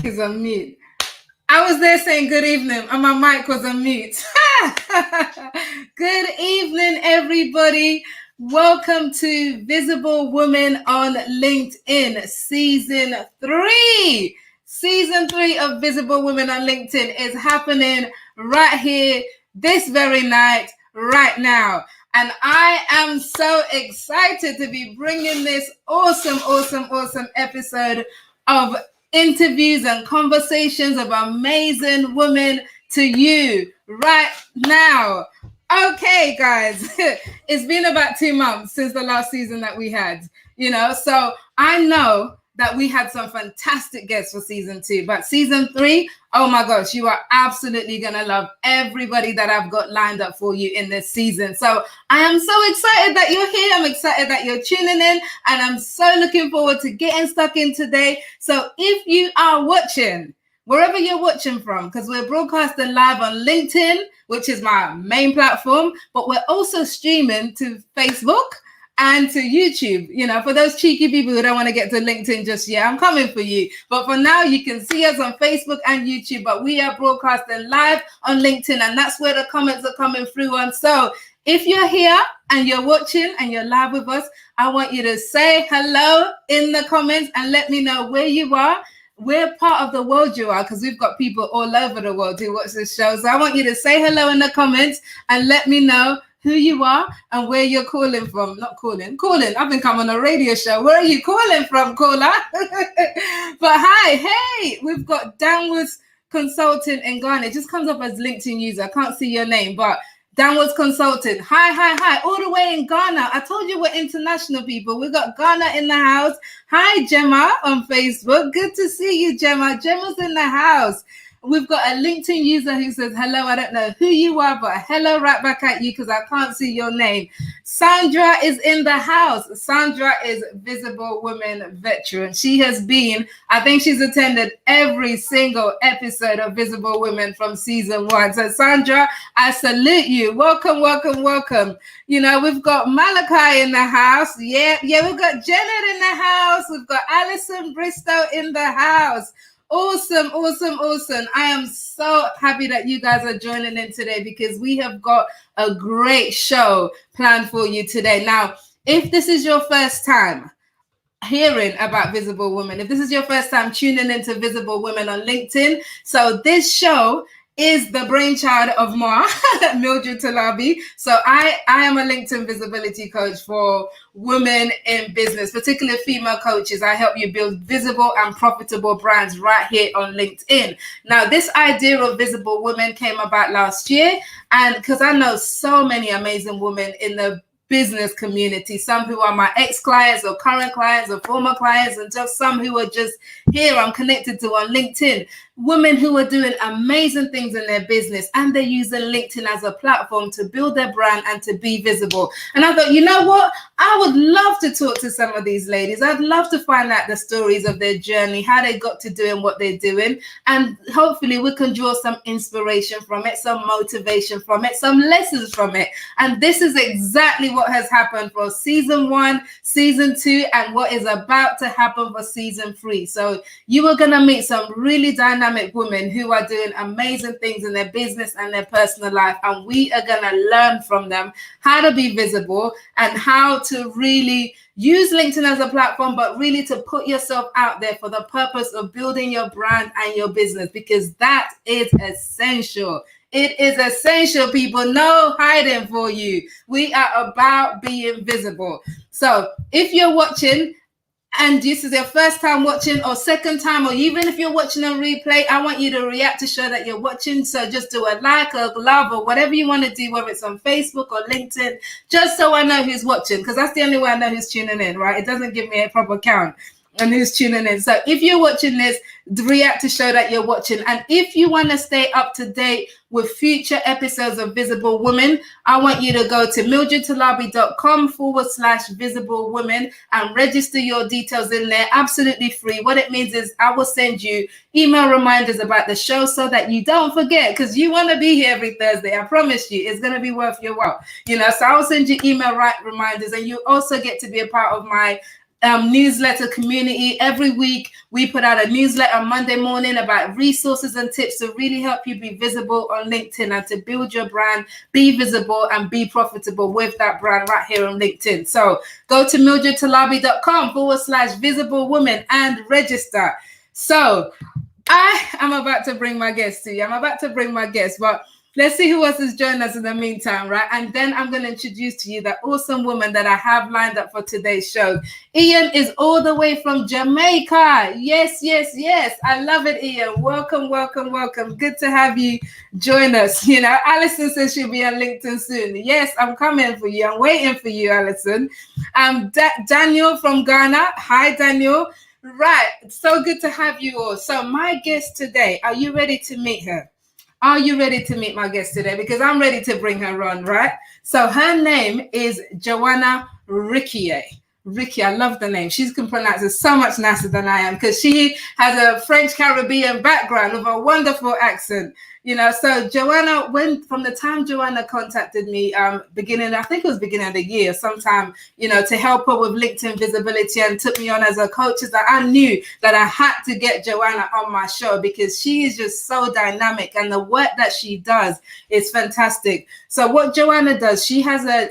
is on mute. I was there saying good evening and my mic was on mute. Good evening, everybody. Welcome to Visible Women on LinkedIn, Season 3. Season 3 of Visible Women on LinkedIn is happening right here, this very night, right now. And I am so excited to be bringing this awesome episode of interviews and conversations of amazing women to you right now. Okay, guys, it's been about 2 months since the last season that we had, so I know that we had some fantastic guests for season 2, but season 3, oh my gosh, you are absolutely gonna love everybody that I've got lined up for you in this season. So I am so excited that you're here. I'm excited that you're tuning in, and I'm so looking forward to getting stuck in today. So if you are watching, wherever you're watching from, because we're broadcasting live on LinkedIn, which is my main platform, but we're also streaming to Facebook and to YouTube. For those cheeky people who don't want to get to LinkedIn just yet, I'm coming for you. But for now, you can see us on Facebook and YouTube, but we are broadcasting live on LinkedIn, and that's where the comments are coming through on. So if you're here and you're watching and you're live with us, I want you to say hello in the comments and let me know where you are, where part of the world you are, because we've got people all over the world who watch this show. So I want you to say hello in the comments and let me know who you are and where you're calling from. Not calling. I think I'm on a radio show. Where are you calling from, caller? But hi, hey, we've got Downwards Consultant in Ghana. It just comes up as LinkedIn user. I can't see your name, but Downwards Consultant. Hi, all the way in Ghana. I told you we're international people. We got Ghana in the house. Hi, Gemma on Facebook. Good to see you, Gemma. Gemma's in the house. We've got a LinkedIn user who says, hello, I don't know who you are, but hello right back at you because I can't see your name. Sandra is in the house. Sandra is Visible Women Veteran. She has been, I think she's attended every single episode of Visible Women from season 1. So Sandra, I salute you. Welcome. We've got Malachi in the house. Yeah, we've got Janet in the house. We've got Alison Bristow in the house. Awesome. I am so happy that you guys are joining in today because we have got a great show planned for you today. Now, if this is your first time hearing about Visible Women, if this is your first time tuning into Visible Women on LinkedIn, so this show is the brainchild of Mildred Talabi. So I am a LinkedIn visibility coach for women in business, particularly female coaches. I help you build visible and profitable brands right here on LinkedIn. Now, this idea of Visible Women came about last year, and because I know so many amazing women in the business community, some who are my ex-clients or current clients or former clients, and just some who are just here I'm connected to on LinkedIn. Women who are doing amazing things in their business, and they're using LinkedIn as a platform to build their brand and to be visible. And I thought, you know what? I would love to talk to some of these ladies. I'd love to find out the stories of their journey, how they got to doing what they're doing. And hopefully we can draw some inspiration from it, some motivation from it, some lessons from it. And this is exactly what has happened for season 1, season 2, and what is about to happen for season 3. So you are going to meet some really dynamic women who are doing amazing things in their business and their personal life, and we are going to learn from them how to be visible and how to really use LinkedIn as a platform, but really to put yourself out there for the purpose of building your brand and your business, because that is essential. It is essential, people. No hiding for you. We are about being visible. So if you're watching and this is your first time watching or second time, or even if you're watching on replay, I want you to react to show that you're watching. So just do a like, a love, or whatever you want to do, whether it's on Facebook or LinkedIn, just so I know who's watching, because that's the only way I know who's tuning in, right? It doesn't give me a proper count and who's tuning in. So if you're watching this, react to show that you're watching. And if you want to stay up to date with future episodes of Visible Women, I want you to go to mildredtalabi.com/visible women and register your details in there, absolutely free. What it means is I will send you email reminders about the show so that you don't forget, because you want to be here every Thursday. I promise you, it's going to be worth your while. So I'll send you email reminders, and you also get to be a part of my newsletter community. Every week We put out a newsletter Monday morning about resources and tips to really help you be visible on LinkedIn and to build your brand, be visible and be profitable with that brand right here on LinkedIn. So go to mildredtalabi.com/visible woman and register. So I am about to bring my guest to you. But let's see who else has joined us in the meantime, right? And then I'm going to introduce to you the awesome woman that I have lined up for today's show. Ian is all the way from Jamaica. Yes. I love it, Ian. Welcome. Good to have you join us. You know, Alison says she'll be on LinkedIn soon. Yes, I'm coming for you. I'm waiting for you, Alison. Daniel from Ghana. Hi, Daniel. Right. So good to have you all. So my guest today, are you ready to meet her? Are you ready to meet my guest today? Because I'm ready to bring her on, right? So her name is Johana Riquier. Ricky, I love the name. She can pronounce it so much nicer than I am because she has a French Caribbean background with a wonderful accent. You know, so Johana, from the time Johana contacted me, beginning of the year, sometime, you know, to help her with LinkedIn visibility and took me on as a coach, is that I knew that I had to get Johana on my show because she is just so dynamic and the work that she does is fantastic. So what Johana does, she has a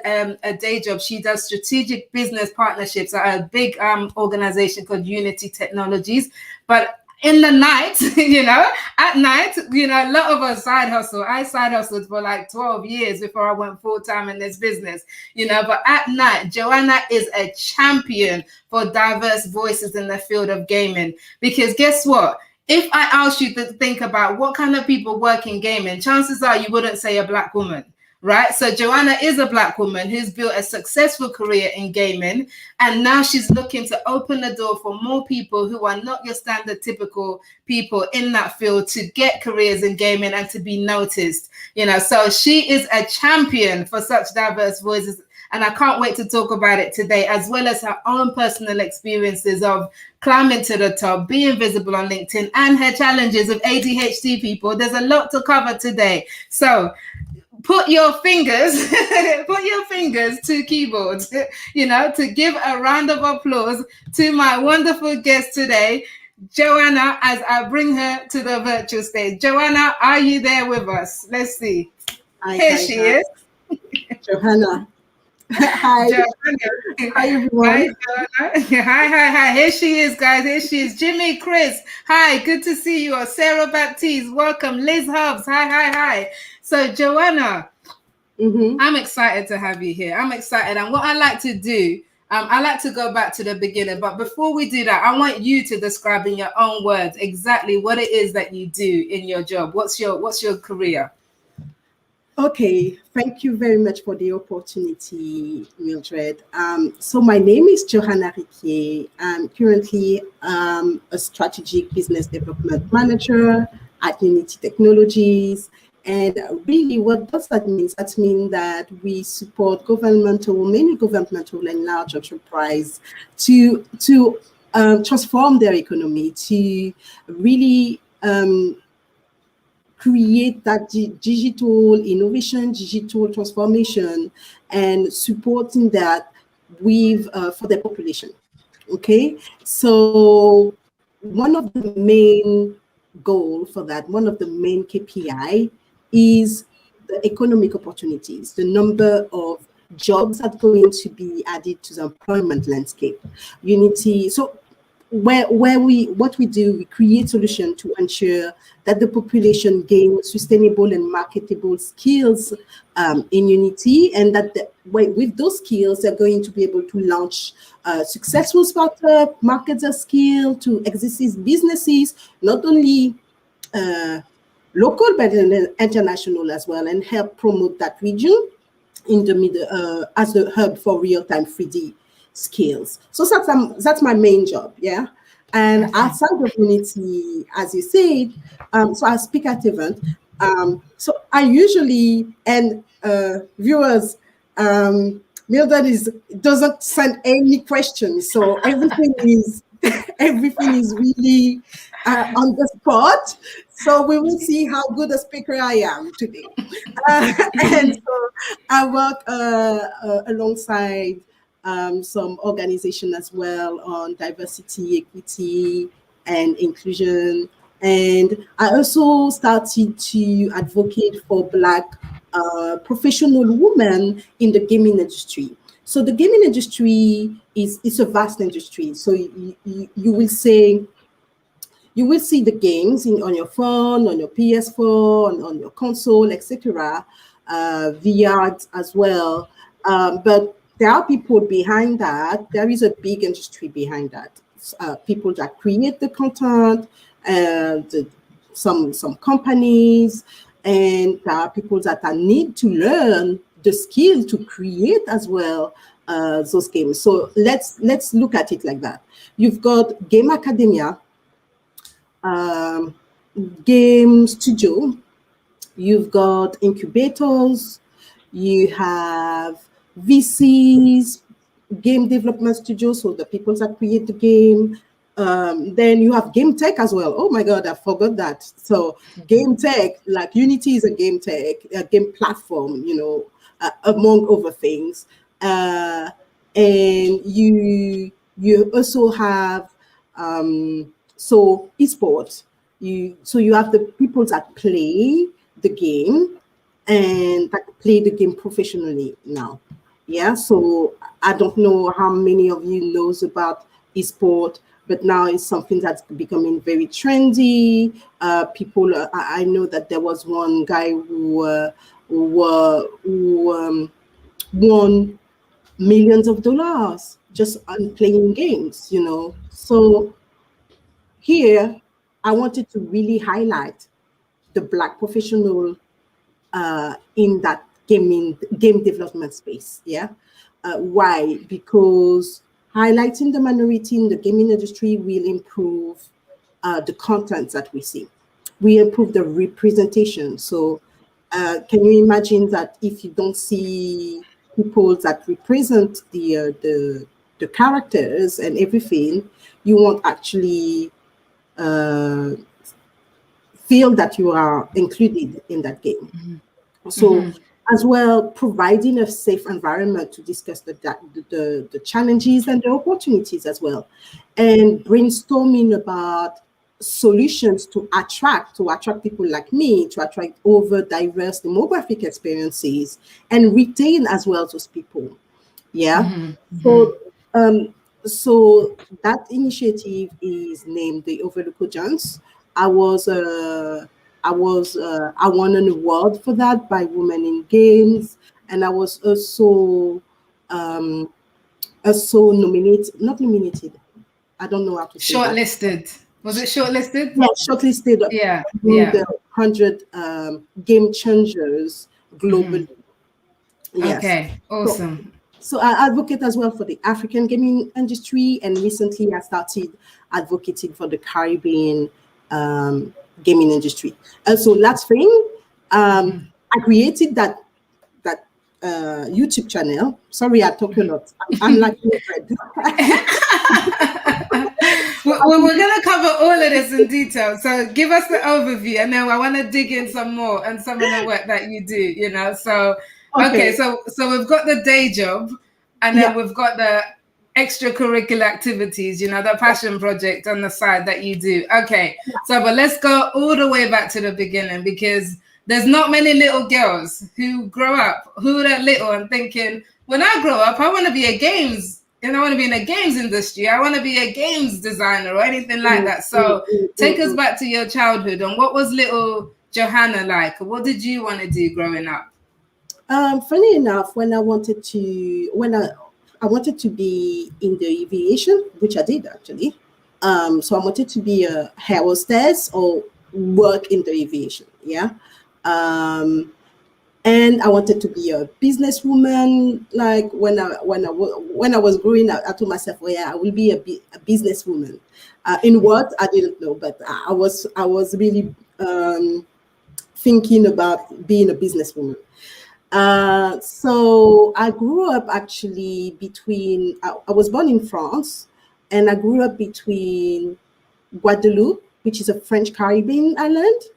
day job. She does strategic business partnerships at a big organization called Unity Technologies. But in the night, at night, a lot of us side hustle. I side hustled for like 12 years before I went full time in this business, but at night, Johana is a champion for diverse voices in the field of gaming. Because guess what? If I asked you to think about what kind of people work in gaming, chances are you wouldn't say a Black woman. Right. So Johana is a Black woman who's built a successful career in gaming. And now she's looking to open the door for more people who are not your standard typical people in that field to get careers in gaming and to be noticed. So she is a champion for such diverse voices. And I can't wait to talk about it today, as well as her own personal experiences of climbing to the top, being visible on LinkedIn, and her challenges of ADHD people. There's a lot to cover today. So put your fingers to keyboards, to give a round of applause to my wonderful guest today, Johana, as I bring her to the virtual stage. Johana, are you there with us? Let's see. Here she is. Johana. Hi. Johana. Hi, everyone. Hi, Johana. Hi. Here she is, guys. Here she is. Jimmy, Chris. Hi, good to see you. Sarah Baptiste, welcome. Liz Hobbs. Hi. So, Johana, I'm excited to have you here. I'm excited. And what I like to do, I like to go back to the beginning. But before we do that, I want you to describe in your own words exactly what it is that you do in your job. What's your career? Okay, thank you very much for the opportunity, Mildred. So my name is Johana Riquier. I'm currently a strategic business development manager at Unity Technologies. And really, what does that mean? That means that we support many governmental and large enterprise to transform their economy, to really create that digital innovation, digital transformation, and supporting that with for the population. Okay, so one of the main goal for that, one of the main KPI is the economic opportunities, the number of jobs that are going to be added to the employment landscape. Unity. So what we do, we create solutions to ensure that the population gains sustainable and marketable skills in Unity, and that with those skills, they're going to be able to launch successful startup, market their skill to existing businesses, not only local but international as well, and help promote that region in the middle as a hub for real-time 3D skills. So that's my main job, yeah. And outside of Unity, as you said, so I speak at events. So I usually, and viewers, Mildred doesn't send any questions, so everything is really on the spot. So we will see how good a speaker I am today. And so I work alongside some organization as well on diversity, equity, and inclusion. And I also started to advocate for Black professional women in the gaming industry. So the gaming industry is a vast industry. So you will say you will see the games on your phone, on your PS4, on your console, etc. VR as well. But there are people behind that. There is a big industry behind that. People that create the content, and some companies, and there are people that need to learn the skill to create as well those games. So let's look at it like that. You've got Game Academia, um, game studio, you've got incubators, you have VCs, game development studios, so the people that create the game. Then you have game tech as well. Oh my God, I forgot that. So game tech, like Unity is a game tech, a game platform, among other things. And you also have esports. You have the people that play the game and that play the game professionally now. Yeah, so I don't know how many of you knows about esport, but now it's something that's becoming very trendy. People, I know that there was one guy who won millions of dollars just on playing games. So here, I wanted to really highlight the Black professional in that game development space. Yeah. Why? Because highlighting the minority in the gaming industry will improve the content that we see. We improve the representation. So can you imagine that if you don't see people that represent the characters and everything, you won't actually uh, feel that you are included in that game. So, as well, providing a safe environment to discuss the challenges and the opportunities as well, and brainstorming about solutions to attract people like me, to attract over diverse demographic experiences and retain as well those people. Yeah. So, that initiative is named the Overlook Jones. I was I won an award for that by Women in Games, and I was also nominated, not nominated. I don't know how to say that. Shortlisted. Was it shortlisted? Yeah, shortlisted Yeah. among the 100 game changers globally. Yes. Okay. So, Awesome. so I advocate as well for the African gaming industry, and recently I started advocating for the Caribbean gaming industry. And so last thing, I created that YouTube channel. Sorry, I talk a lot. I'm like Mildred. We're going to cover all of this in detail. So give us the overview, and then I want to dig in some more and some of the work that you do. So, okay, so we've got the day job, and then we've got the extracurricular activities, the passion project on the side that you do. Okay, so but let's go all the way back to the beginning, because there's not many little girls who grow up, who are little and thinking, when I grow up, I want to be a games, and I want to be in a games industry. I want to be a games designer or anything like that. So take us back to your childhood, and what was little Johana like? What did you want to do growing up? Funny enough, when I wanted to be in the aviation, which I did actually. So I wanted to be a air hostess or work in the aviation. Yeah. And I wanted to be a businesswoman. Like when I was growing up, I told myself, "Oh yeah, I will be a businesswoman." In what I didn't know, but I was really thinking about being a businesswoman. So I grew up actually I was born in France, and I grew up between Guadeloupe, which is a French Caribbean island,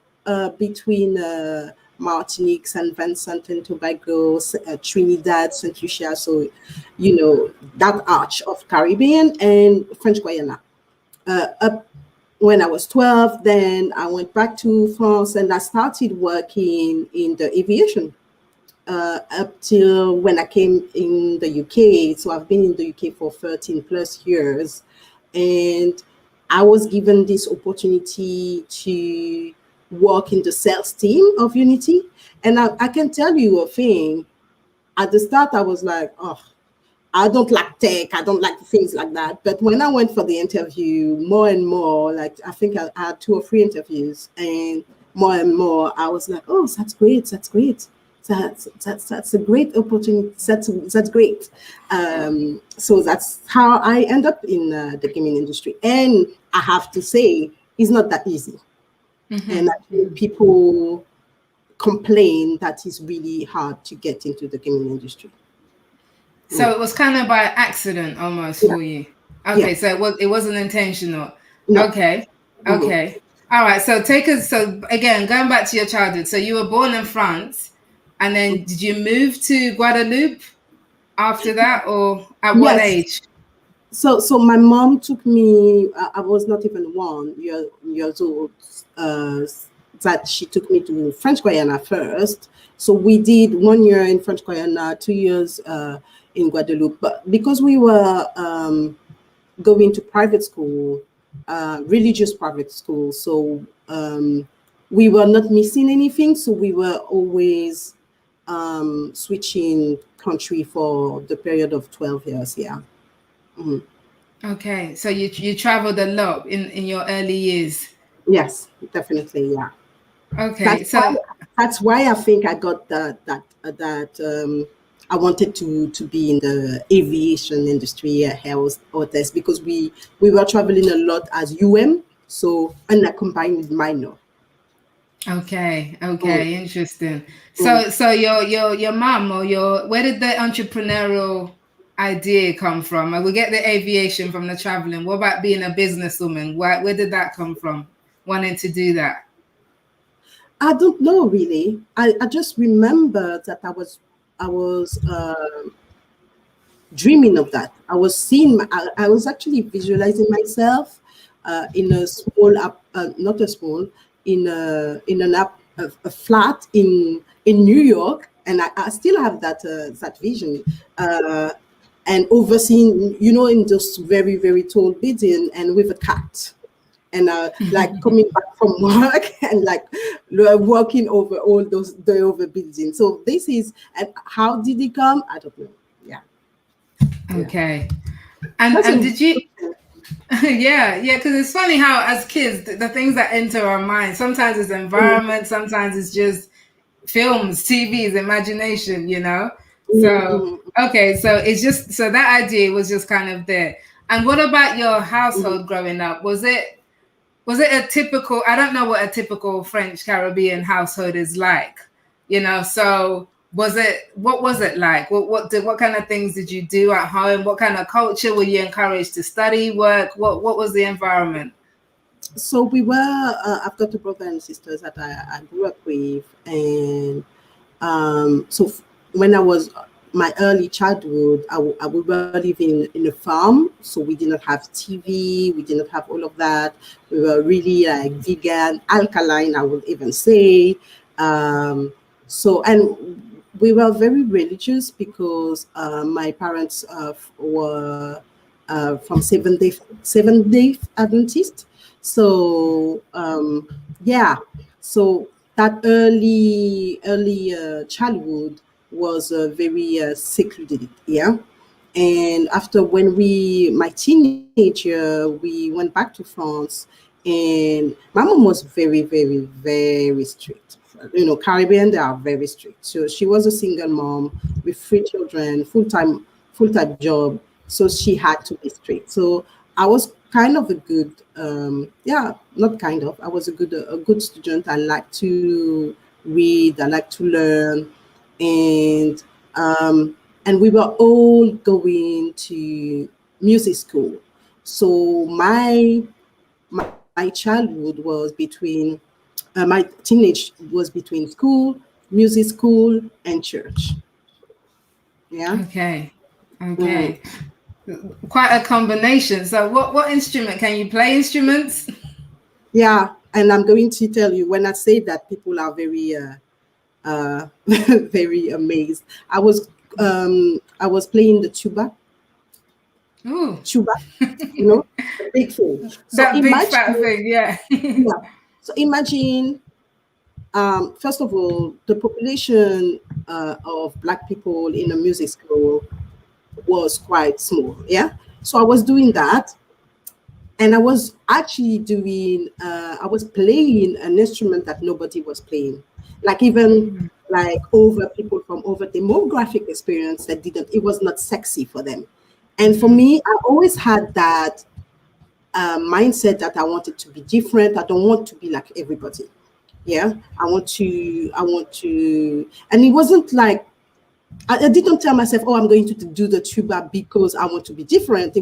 between Martinique, St. Vincent and Tobago, Trinidad, St. Lucia. So, that arch of Caribbean and French Guiana. Up when I was 12, then I went back to France and I started working in the aviation up till when I came in the UK. So I've been in the UK for 13 plus years. And I was given this opportunity to work in the sales team of Unity. And I can tell you a thing. At the start, I was like, oh, I don't like tech. I don't like things like that. But when I went for the interview, more and more, like I think I had 2 or 3 interviews, and more, I was like, oh, that's great. That's great. That's a great opportunity. That's great. So that's how I end up in the gaming industry. And I have to say, it's not that easy. And actually, people complain that it's really hard to get into the gaming industry. So it was kind of by accident almost Yeah. for you. Yeah. Okay, so it wasn't intentional. No. Okay. Mhm. Okay. All right. So take us so again, going back to your childhood. So you were born in France, and then did you move to Guadeloupe after that, or at what Yes. age? So my mom took me. I was not even 1 years old. Uh, that she took me to French Guiana first. So we did 1 year in French Guiana, 2 years in Guadeloupe. But because we were going to private school, religious private school, so we were not missing anything. So we were always switching country for the period of 12 years. Yeah. Mhm. Okay. So you traveled a lot in your early years. Yes, definitely. Yeah. Okay. That's why. So That's why I think I got that. I wanted to be in the aviation industry, air hostess, because we were traveling a lot as so unaccompanied minor. okay, Mm, okay, interesting. mm. So your mom or your where did the entrepreneurial idea come from? We get the aviation from the traveling. What about being a businesswoman? Where did that come from? Wanting to do that? I don't know really. I just remember that I was dreaming of that. I was seeing. I was actually visualizing myself in a small app, not a small, in an app, a flat in New York, and I still have that vision. And overseeing, in those very very tall building, and with a cat, and like coming back from work and like walking over all those the over buildings. So this is, and how did it come? I don't know. Yeah, yeah. Okay. That's And a did you yeah, yeah, because it's funny how as kids the things that enter our mind sometimes it's environment, sometimes it's just films, TVs, imagination, you know? So, Mhm, okay, so it's just, so that idea was just kind of there. And what about your mhm. household growing up? Was it a typical, I don't know what a typical French Caribbean household is like, so what was it like? What kind of things did you do at home? What kind of culture were you encouraged to study, work? What was the environment? So we were, I've got two brothers and sisters that I grew up with, and when I was my early childhood, we were living in a farm, so we did not have TV, we did not have all of that. We were really like vegan, alkaline, I would even say. And we were very religious because my parents were from Seventh Day Adventist. So yeah, so that early childhood was very secluded. Yeah. And after, when my teenager, we went back to France, and my mom was very, very, very strict. Caribbean, they are very strict. So she was a single mom with 3 children, full time job. So she had to be strict. So I was kind of a good, yeah, not kind of. I was a good student. I like to read. I like to learn, and and we were all going to music school. So my childhood was between my teenage was between school, music school, and church. Yeah. Okay. Mhm. Okay. Quite a combination. So what instrument can you play instruments? Yeah, and I'm going to tell you when I say that, people are very very amazed. I was playing the Ooh, tuba, you know, the big thing. So that big fat imagine, thing, yeah. yeah. So imagine, first of all, the population of Black people in a music school was quite small. Yeah. So I was doing that, and I was actually doing. I was playing an instrument that nobody was playing, like even like over people from over demographic experience that didn't. It was not sexy for them, and for me, I always had that mindset that I wanted to be different. I don't want to be like everybody. Yeah, I want to, and it wasn't like I didn't tell myself, oh, I'm going to do the tuba because I want to be different.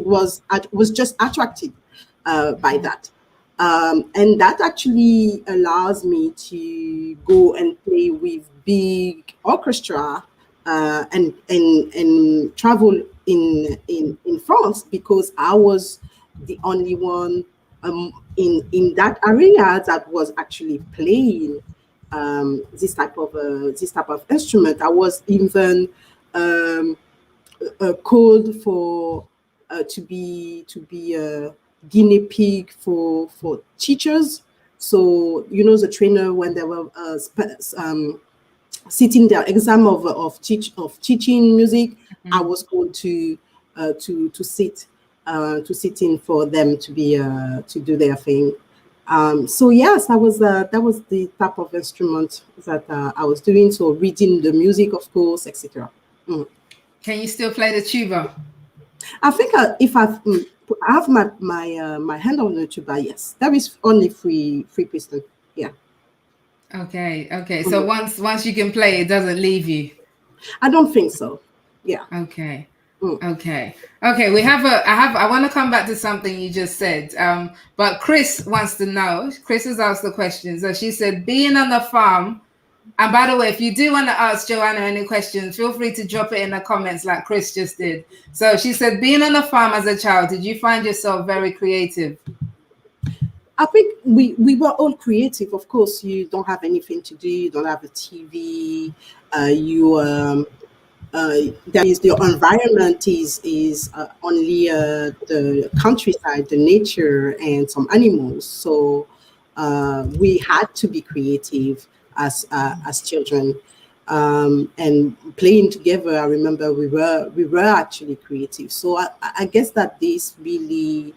I was just attracted by that. And that actually allows me to go and play with big orchestra and travel in France because I was the only one in that area that was actually playing this type of instrument. I was even um, called for to be a guinea pig for teachers. So you know the trainer when they were sitting their exam of teaching music, I was called to sit in for them to be to do their thing. So yes, that was the type of instrument that I was doing. So reading the music, of course, etc. Can you still play the tuba? I think if I have my hand on the tuba, yes, that is only free piston. Yeah. Okay, okay. So Mhm. once you can play, it doesn't leave you. I don't think so. Yeah. Okay. Mm. Okay. Okay. I want to come back to something you just said. But Chris wants to know. Chris has asked the question. So she said, being on the farm. And by the way, if you do want to ask Johana any questions, feel free to drop it in the comments like Chris just did. So she said, being on the farm as a child, did you find yourself very creative? I think we were all creative. Of course, you don't have anything to do. You don't have a TV. You there is the environment is only the countryside, the nature, and some animals. So we had to be creative as children. And playing together, I remember we were actually creative. So I guess that this really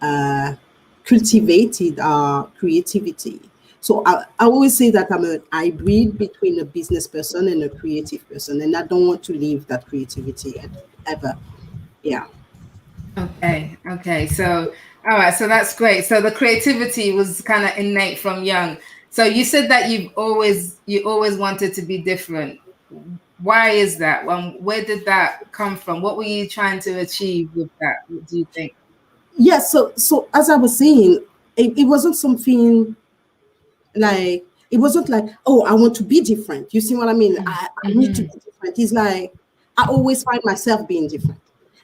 uh, cultivated our creativity. So I always say that I'm a hybrid between a business person and a creative person, and I don't want to leave that creativity ever. Yeah. Okay, okay. So, all right, so that's great. So the creativity was kind of innate from young. So you said that you always wanted to be different. Why is that? Where did that come from? What were you trying to achieve with that? What do you think? Yeah. So as I was saying, it wasn't something like it wasn't like, oh, I want to be different. You see what I mean? I need to Mm-hmm. be different. It's like I always find myself being different,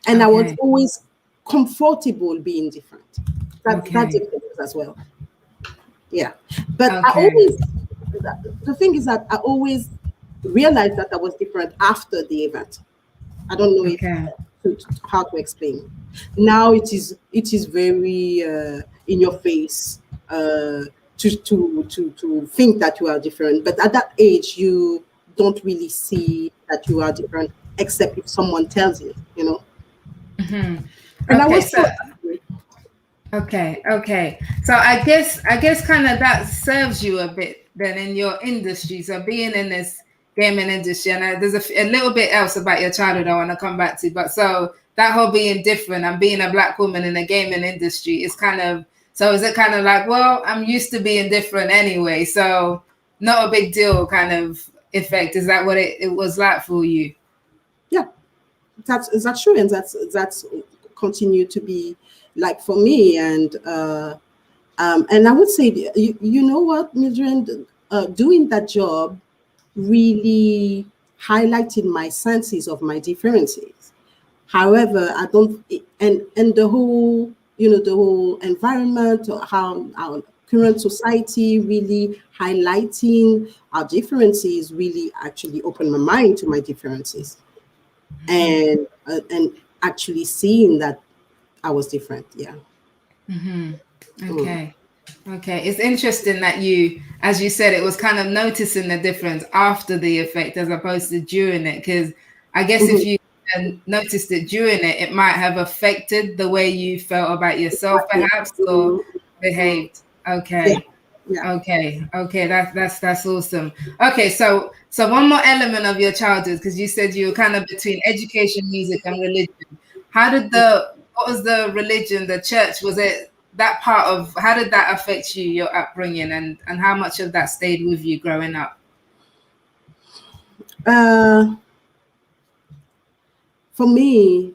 and I was Okay, always comfortable being different. That okay, difference as well. Yeah, but I okay, always the thing is that I always realized that I was different after the event. I don't know if okay. how to explain. Now it is very in your face to think that you are different. But at that age, you don't really see that you are different, except if someone tells you. You know. Hmm. And I Okay, was so so okay, okay. So I guess kind of that serves you a bit then in your industry. So being in this gaming industry, and there's a little bit else about your childhood I want to come back to. But so that whole being different and being a black woman in the gaming industry is kind of so is it kind of like, well, I'm used to being different anyway, so not a big deal kind of effect. Is that what it was like for you? yeah. That's true, and that's continue to be like for me, and I would say, you know what, Mildred, doing that job really highlighted my senses of my differences. However, I don't, and the whole, you know, the whole environment, or how our current society, really highlighting our differences, really actually opened my mind to my differences, and actually seeing that I was different. Yeah. Mm. Okay. Okay. It's interesting that you, as you said, it was kind of noticing the difference after the effect as opposed to during it. Because I guess if Mhm. you noticed it during it, it might have affected the way you felt about yourself, Exactly. perhaps, or Mhm. Mhm. behaved. Yeah. Okay. Yeah. Okay. That's awesome. Okay, so one more element of your childhood, because you said you were kind of between education, music, and religion. How did what was the religion, the church? Was it that part of, how did that affect you, your upbringing, and how much of that stayed with you growing up? Uh, for me,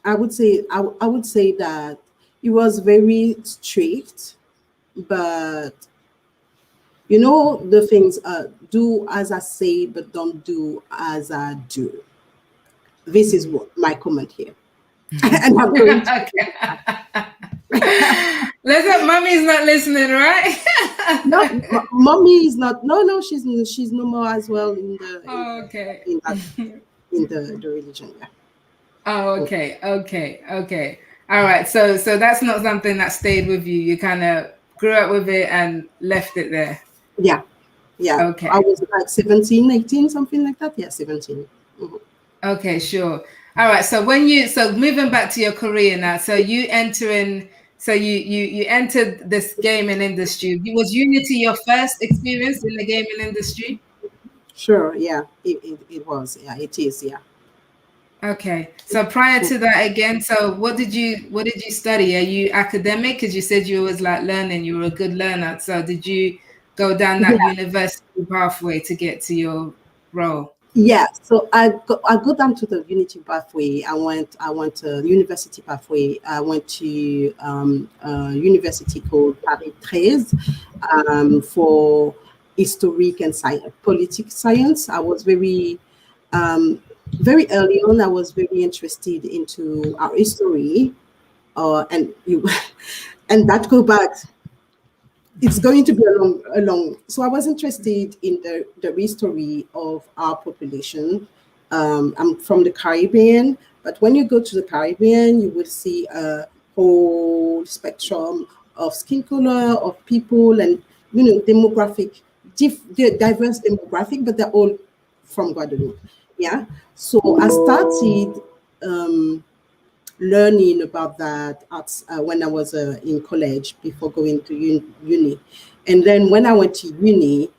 I would say that it was very strict, but the things, do as I say, but don't do as I do. This is what my comment here, and I'm going to. Okay. Let's hope mommy's not listening, right? No, mommy is not. No, no, she's no more as well in the Oh, okay. in that in the religion. Yeah. Oh, okay. All right. So that's not something that stayed with you. You kind of grew up with it and left it there. Yeah, yeah. I Okay. was like 17, 18, something like that. Yeah, 17. Mhm. Okay, sure. All right. So moving back to your career now. So you entering, so you entered this gaming industry. Was Unity your first experience in the gaming industry? Sure. Yeah, it was. Yeah, it is. Yeah. Okay. So prior to that again, so what did you study? Are you academic? Because you said you was like learning, you were a good learner. So did you go down that Yeah. university pathway to get to your role? Yeah, so I go down to the Unity pathway. I went to university pathway. I went to a university called Paris 13 for historic and politics science. I was um, very early on. I was very interested into our history, and you, and that go back, it's going to be a long. So I was interested in the history of our population. I'm from the Caribbean, but when you go to the Caribbean, you will see a whole spectrum of skin color, of people, and demographic, diverse demographic, but they're all from Guadeloupe. Yeah. So I started. Learning about that when I was in college before going to uni. And then when I went to uni,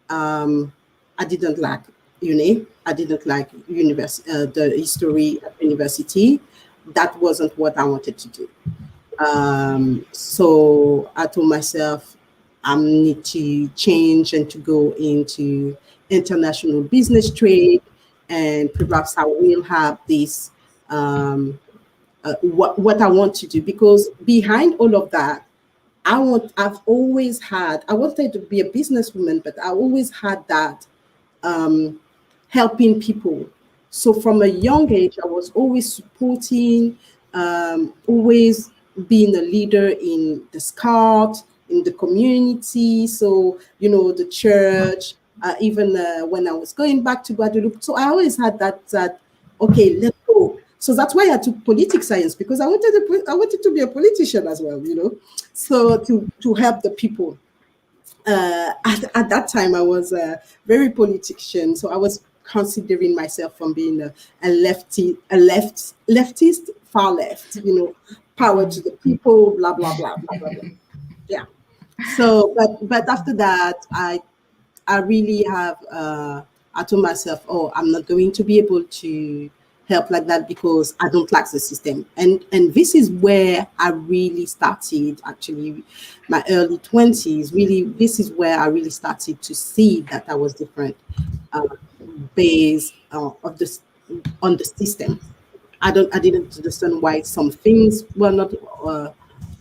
um, I didn't like uni. I didn't like the history at university. That wasn't what I wanted to do. So I told myself I need to change and to go into international business trade, and perhaps I will have this what I want to do, because behind all of that, I've always had, I wanted to be a businesswoman, but I always had that um, helping people. So from a young age, I was always supporting, always being a leader in the scout, in the community. So, the church, even when I was going back to Guadeloupe. So I always had that, okay, let's go. So that's why I took politics science, because I wanted to be a politician as well. So to help the people. At that time, I was a very politician, so I was considering myself from being a leftist, far left, power to the people, blah blah blah blah blah blah. Yeah. So, but after that, I really have. I told myself, oh, I'm not going to be able to help like that because I don't like the system. And this is where I really started. Actually, my early 20s. Really, this is where I really started to see that I was different, uh, based on the system. I didn't understand why some things were not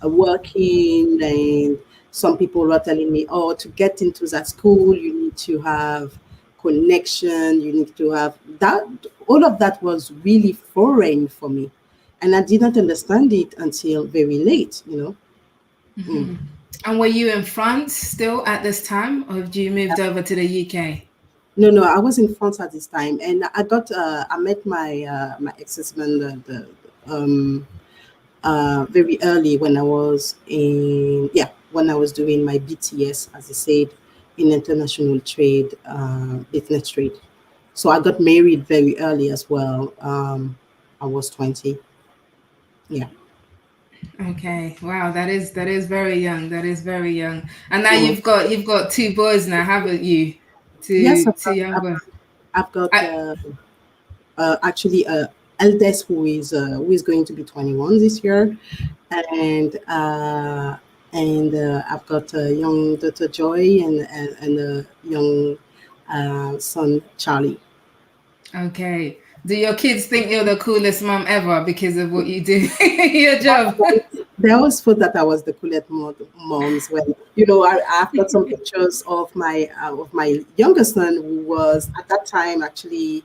working, and some people were telling me, oh, to get into that school you need to have connection, you need to have that. All of that was really foreign for me, and I didn't understand it until very late. Mm. And were you in France still at this time, or have you moved over to the UK? No, no, I was in France at this time, and I met my ex-husband very early when I was when I was doing my BTS, as I said, in international trade, business trade. So I got married very early as well. I was 20. Yeah. Okay. Wow, that is very young. That is very young. And now Mm. you've got two boys now, haven't you? Yes, Two young boys. I've got I, actually eldest who is going to be 21 this year, and I've got a young daughter Joy and a young son Charlie. okay. Do your kids think you're the coolest mom ever because of what you do, your job? They always thought that I was the coolest moms. When I've got some pictures of my youngest son who was at that time actually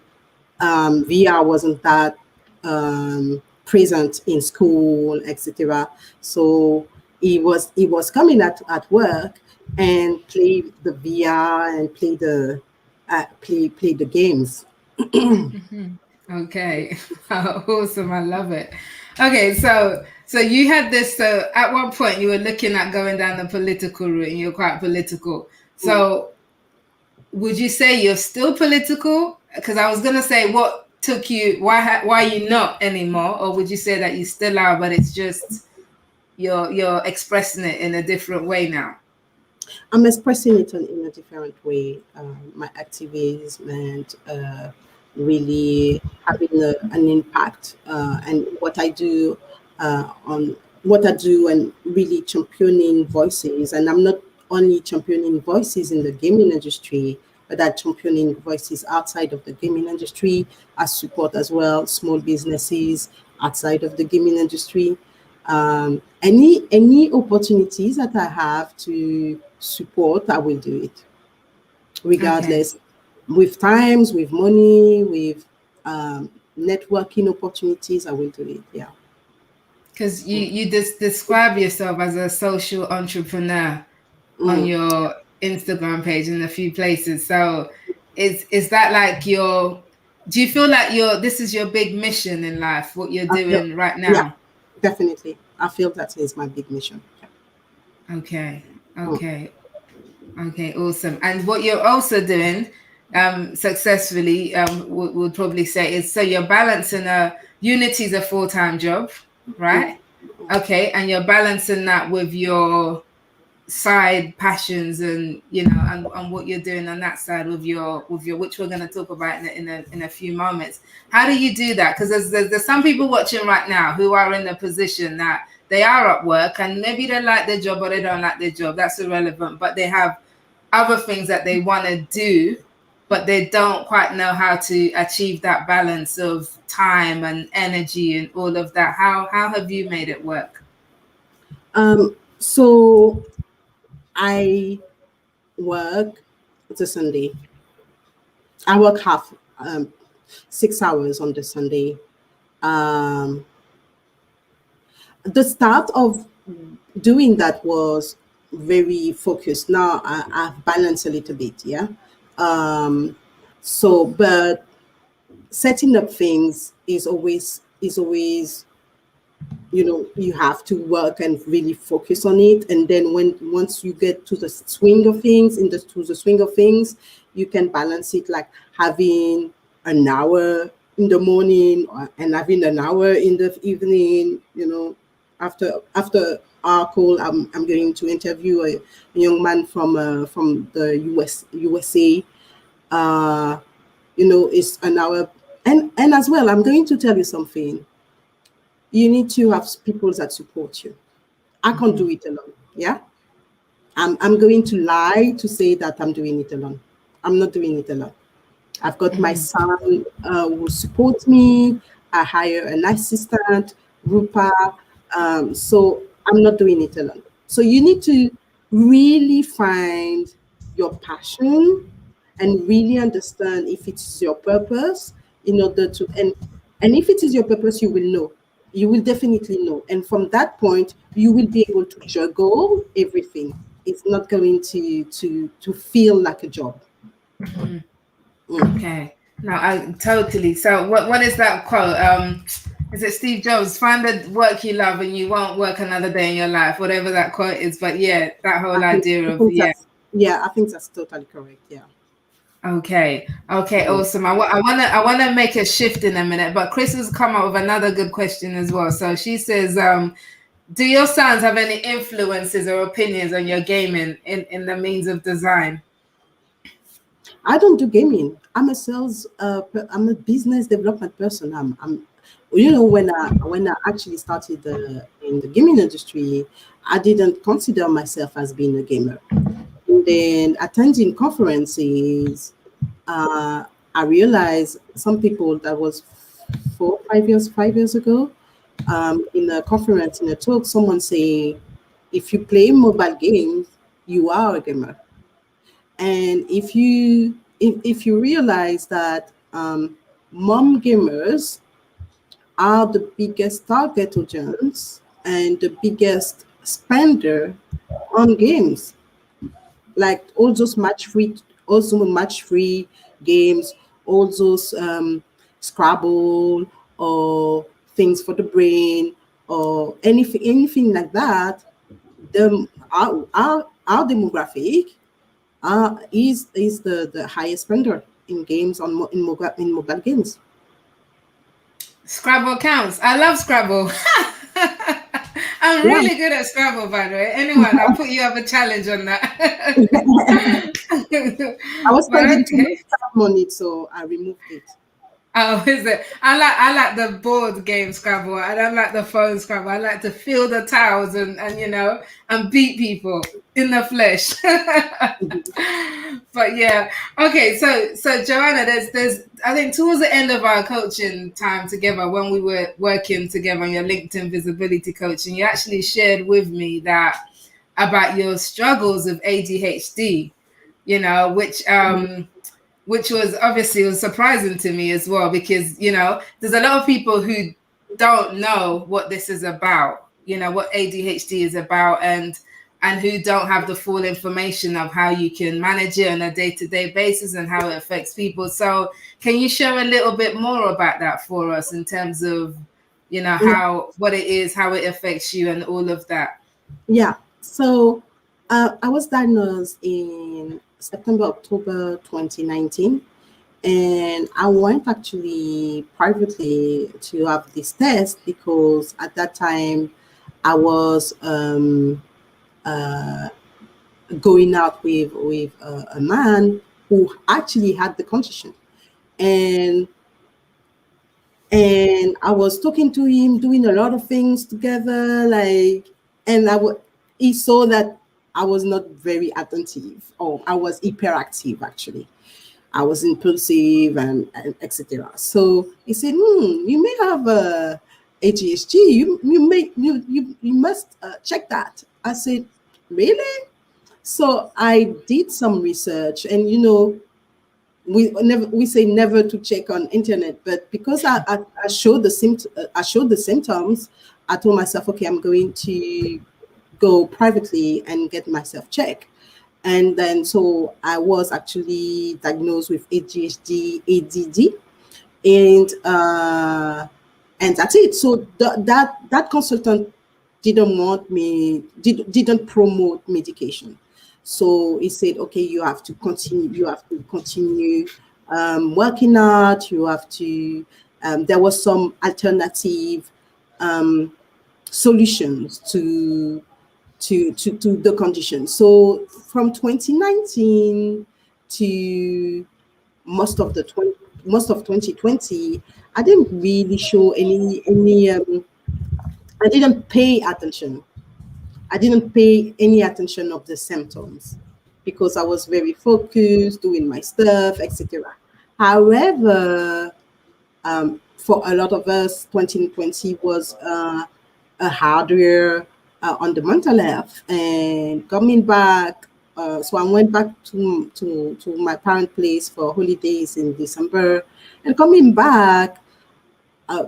VR wasn't that present in school, etc. So he was coming at work and play the VR and play the games. Okay. Awesome. I love it. Okay, so you had this, so at one point you were looking at going down the political route and you're quite political. Mm. So would you say you're still political? Because I was gonna say what took you, why you not anymore, or would you say that you still are, but it's just you're expressing it in a different way now? I'm expressing it in a different way. My activism and really having an impact, and what I do, and really championing voices. And I'm not only championing voices in the gaming industry, but I'm championing voices outside of the gaming industry. I support as well small businesses outside of the gaming industry. Any opportunities that I have to support, I will do it, Okay. regardless, with times, with money, with networking opportunities. I will do it. Yeah. Because you just describe yourself as a social entrepreneur on Mm. your Instagram page in a few places. So is that like your, do you feel like this is your big mission in life, what you're I feel, doing right yeah, now? definitely. I feel that is my big mission. Okay. Mm. Okay. Okay, awesome. And what you're also doing successfully, would probably say, is so you're balancing Unity is a full-time job, right? Mm. Mm. Okay, and you're balancing that with your side passions, and and what you're doing on that side with your which we're going to talk about in a few moments. How do you do that? Because there's some people watching right now who are in the position that they are at work and maybe they like their job or they don't like their job, that's irrelevant, but they have other things that they want to do, but they don't quite know how to achieve that balance of time and energy and all of that. How have you made it work? So I work, it's a Sunday. I work half, 6 hours on the Sunday. Um, the start of doing that was very focused. Now I've balanced a little bit, yeah. Um, but setting up things is always you have to work and really focus on it, and then once you get to the swing of things, to the swing of things, you can balance it, like having an hour in the morning and having an hour in the evening. After our call, I'm going to interview a young man from the USA. uh it's an hour. And as well, I'm going to tell you something. You need to have people that support you. I can't do it alone. Yeah. I'm going to lie to say that I'm doing it alone. I'm not doing it alone. I've got my son who supports me. I hire an assistant, Rupa. So I'm not doing it alone. So you need to really find your passion and really understand if it's your purpose, in order to and if it is your purpose, you will know. You will definitely know. And from that point, you will be able to juggle everything. It's not going to feel like a job. Mm. Okay. No, I totally. So what is that quote? Is it Steve Jobs? Find the work you love and you won't work another day in your life, whatever that quote is. But yeah, that whole idea I of think yeah. that's yeah, I think that's totally correct. Yeah. Okay. Okay, Mm. awesome. I wanna make a shift in a minute, but Chris has come up with another good question as well. So she says, do your sons have any influences or opinions on your gaming in the means of design? I don't do gaming. I'm a business development person. When I actually started in the gaming industry, I didn't consider myself as being a gamer. And then attending conferences, uh, I realized some people that was 5 years ago, in a conference, in a talk, someone say, if you play mobile games, you are a gamer. And if you realize that mom gamers are the biggest target audience and the biggest spender on games, like all those match free games, all those Scrabble or things for the brain or anything like that. Our demographic is the highest spender in games in mobile games. Scrabble counts. I love Scrabble. I'm Yeah. really good at Scrabble, by the way. Anyone, I'll put you up a challenge on that. I was But spending too much okay. time on it, so I removed it. Oh, is it? I like the board game Scrabble. I don't like the phone Scrabble. I like to feel the tiles and and beat people in the flesh. But yeah, okay. So Joanna, there's I think towards the end of our coaching time together, when we were working together on your LinkedIn visibility coaching, you actually shared with me that about your struggles of ADHD. Which was obviously was surprising to me as well, because there's a lot of people who don't know what this is about, what ADHD is about, and who don't have the full information of how you can manage it on a day-to-day basis and how it affects people. So can you share a little bit more about that for us in terms of Yeah, how what it is, how it affects you, and all of that? yeah. So I was diagnosed in September, October 2019, and I went actually privately to have this test because at that time I was going out with a man who actually had the condition, and I was talking to him, doing a lot of things together, like, and he saw that I was not very attentive, or I was hyperactive actually. I was impulsive and etc. So he said, you may have ADHD. You must check that. I said, really? So I did some research, and we say never to check on internet, but because I showed the symptoms, I told myself, okay, I'm going to go privately and get myself checked. And then so I was actually diagnosed with ADHD, ADD, and that's it. So that consultant didn't promote medication. So he said, okay, you have to continue working out. You have to. There was some alternative um, solutions to the condition. So from 2019 to most of the 20, most of 2020, I didn't really show any I didn't pay attention. I didn't pay any attention of the symptoms because I was very focused doing my stuff, etc. However, for a lot of us, 2020 was a hardware on the mental health. And coming back, so I went back to my parent place for holidays in December. And coming back,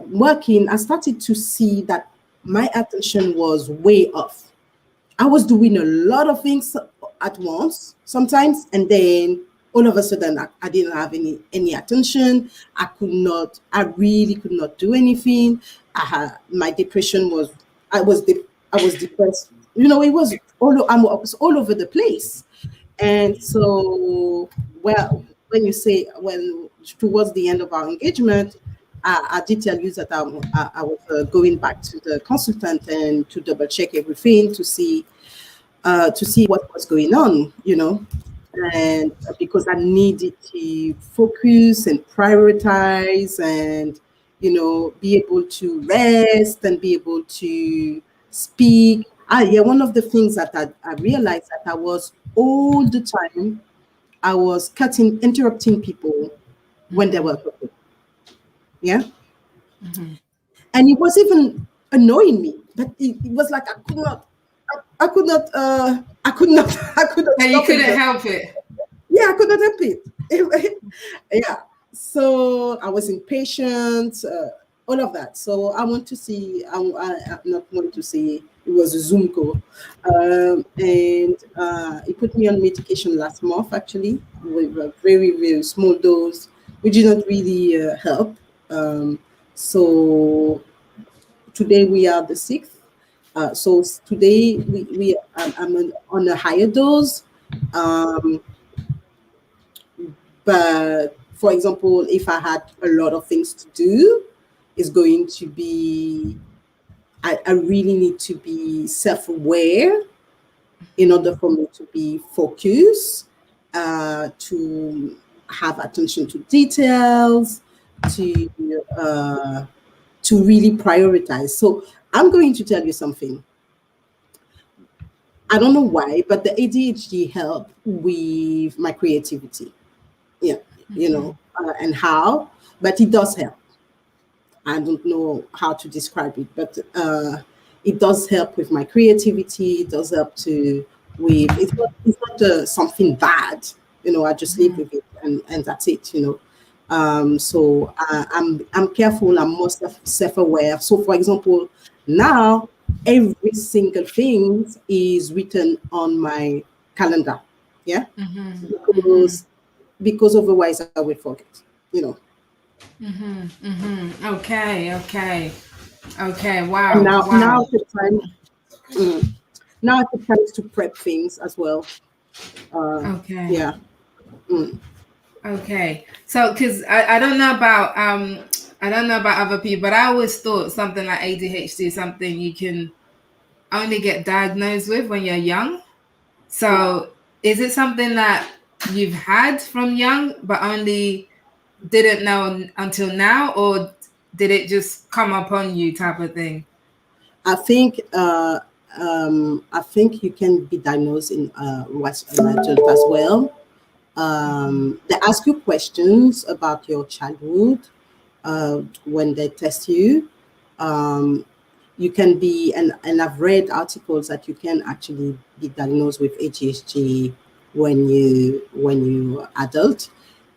working, I started to see that my attention was way off. I was doing a lot of things at once sometimes, and then all of a sudden I didn't have any attention. I really could not do anything. My depression was I was depressed. It was I was all over the place. And so, well, when you say when towards the end of our engagement, I did tell you that I was going back to the consultant and to double check everything to see what was going on, and because I needed to focus and prioritize and, be able to rest and be able to speak. Yeah, one of the things that I realized that I was all the time, I was interrupting people when they were talking. Yeah. And it was even annoying me, but it was like I could not, I could not And you stop couldn't it. help it. Yeah, I could not help it. Yeah. So I was impatient, all of that. So I want to see, I'm not going to say it was a Zoom call. And he put me on medication last month, actually, with a very, very small dose, which did not really help. So today we are the 6th. So today I'm on a higher dose. Um, But for example, if I had a lot of things to do, it's going to be, I really need to be self aware in order for me to be focused, to have attention to details, to really prioritize. So I'm going to tell you something. I don't know why, but the ADHD helped with my creativity. Yeah, and how, but it does help. I don't know how to describe it, but it does help with my creativity. It does help to with it's not something bad. I just live with it and that's it. So I'm careful. I'm more self-aware. So for example, now every single thing is written on my calendar. Yeah, because otherwise I will forget. Okay. And Wow. now the time, mm, now the time to prep things as well. Okay. Yeah. Mm. Okay. So, because I don't know about other people, but I always thought something like ADHD is something you can only get diagnosed with when you're young. So, is it something that you've had from young, but only didn't know until now, or did it just come upon you, type of thing? I think I think you can be diagnosed in what's an adult as well. They ask you questions about your childhood when they test you. Um, you can be, and I've read articles that you can actually be diagnosed with ADHD when you adult.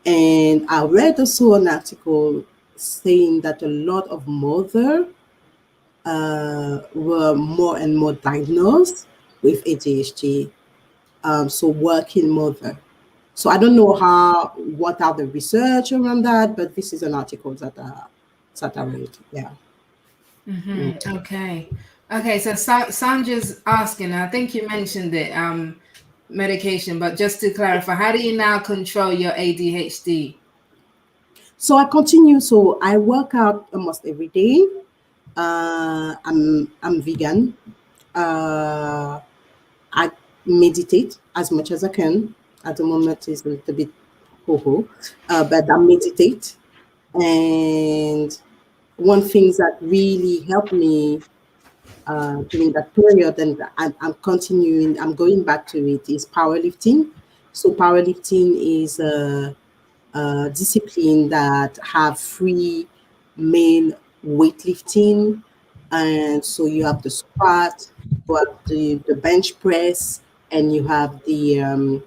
And I read also an article saying that a lot of mothers were more and more diagnosed with ADHD. So working mother. So I don't know what are the research around that, but this is an article that I read. Yeah. Okay. Okay. So Sandra's asking, I think you mentioned it, medication, but just to clarify, how do you now control your ADHD? So I continue. So I work out almost every day. I'm vegan. Uh, I meditate as much as I can. At the moment, it's a little bit ho-ho, but I meditate. And one thing that really helped me during that period, and I'm continuing, I'm going back to it, is powerlifting. So powerlifting is a discipline that have three main weightlifting, and so you have the squat, you have the bench press, and you have the